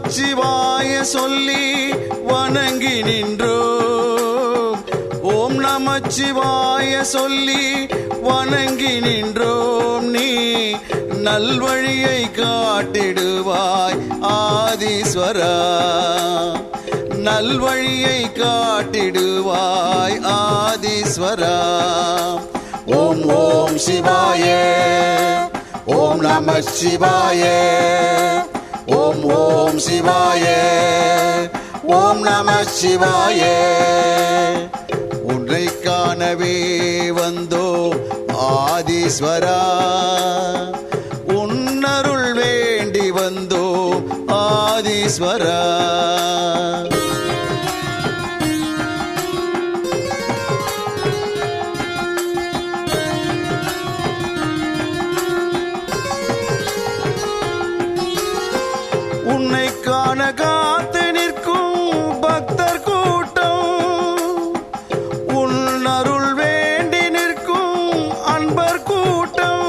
நமச்சிவாய சொல்லி வணங்கி நின்றோம். ஓம் நமச்சிவாய சொல்லி வணங்கி நின்றோம். நீ நல்வழியை காட்டிடுவாய் ஆதீஸ்வரா, நல்வழியை காட்டிடுவாய் ஆதீஸ்வரா. ஓம் ஓம் சிவாய, ஓம் நம சிவாய, ஓம் ஓம் சிவாய, ஓம் நம சிவாய. உன்னை காணவே வந்தோம் ஆதீஸ்வரா, உன்னருள் வேண்டி வந்தோம் ஆதீஸ்வரா. உன்னை காண காத்து நிற்கும் பக்தர் கூட்டம், உன் அருள் வேண்டி நிற்கும் அன்பர் கூட்டம்,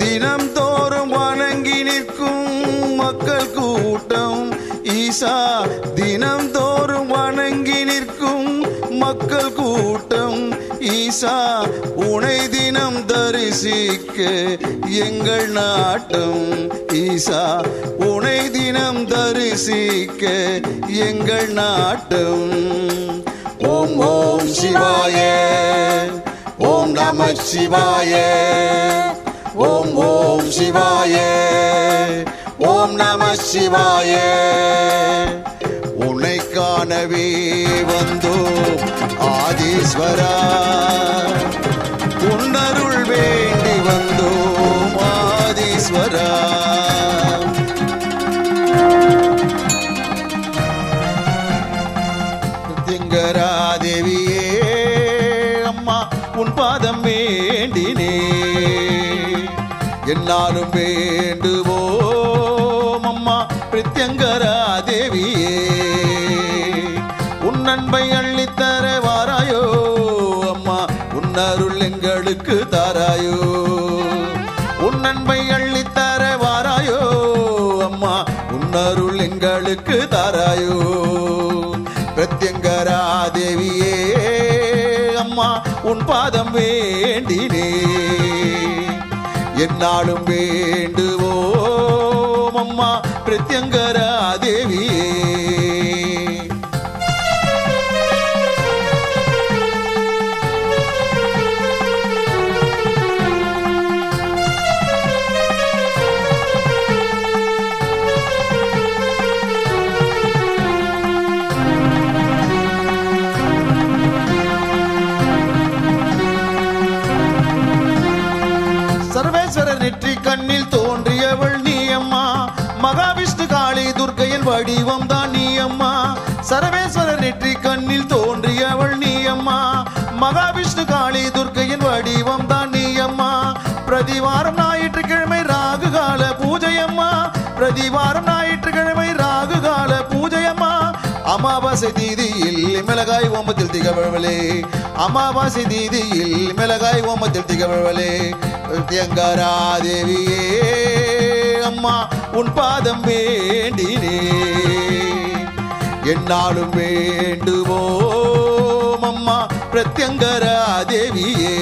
தினம் தோறும் வணங்கி நிற்கும் மக்கள் கூட்டம். ஈசா தினம் தோறும் வணங்கி நிற்கும் மக்கள் கூட்டம். ஈசா உனை தினம் தரிசிக்க எங்கள் நாட்டம். ஈசா உனை தினம் தரிசிக்க எங்கள் நாட்டம். ஓம் ஓம் சிவாய, ஓம் நம சிவாய, ஓம் ஓம் சிவாய, ஓம் நம சிவாய. உன்னை காணவே வந்தோம் ஆதீஸ்வரா, உன்னருள் வேண்டி வந்தோம் ஆதீஸ்வரா. திங்கராதேவியே அம்மா உன் பாதம் வேண்டினே, என்னாலும் வேண்டுவோம் அம்மா பிரத்யங்கராதேவியே. உன் அன்பை அள்ளித்தர வாராயோ அம்மா, உன்னருள் எங்களுக்கு தாராயோ. உன் அன்பை அள்ளித்தர வாராயோ அம்மா, உன்னருள் எங்களுக்கு தாராயோ. பிரத்யங்கராதேவியே அம்மா உன் பாதம் வேண்டினே, என்னாலும் வேண்டுவோம் அம்மா பிரத்யங்கராதேவியே. சர்வேஸ்வரர் நெற்றி கண்ணில் தோன்றியவள் நீ அம்மா, மகாவிஷ்ணு காளி துர்க்கையின் வடிவம் தான் நீ அம்மா. சர்வேஸ்வரர் நெற்றி கண்ணில் தோன்றியவள் நீ அம்மா, மகாவிஷ்ணு காளி துர்க்கையின் வடிவம் தான் நீ அம்மா. பிரதிவாரம் ஞாயிற்றுக்கிழமை ராகு கால பூஜை அம்மா, பிரதிவாரம் ஞாயிற்றுக்கிழமை ராகு கால பூஜை அம்மா. அமாவாசை தீதியில் மிளகாய் ஓமத்தில் திகழ்வளே, அமாவாசை தீதியில் மிளகாய் ஓமத்தில் திகழ்வளே. பிரத்யங்கராதேவியே அம்மா உன் பாதம் வேண்டினே, என்னாலும் வேண்டுவோம் அம்மா பிரத்யங்கராதேவியே.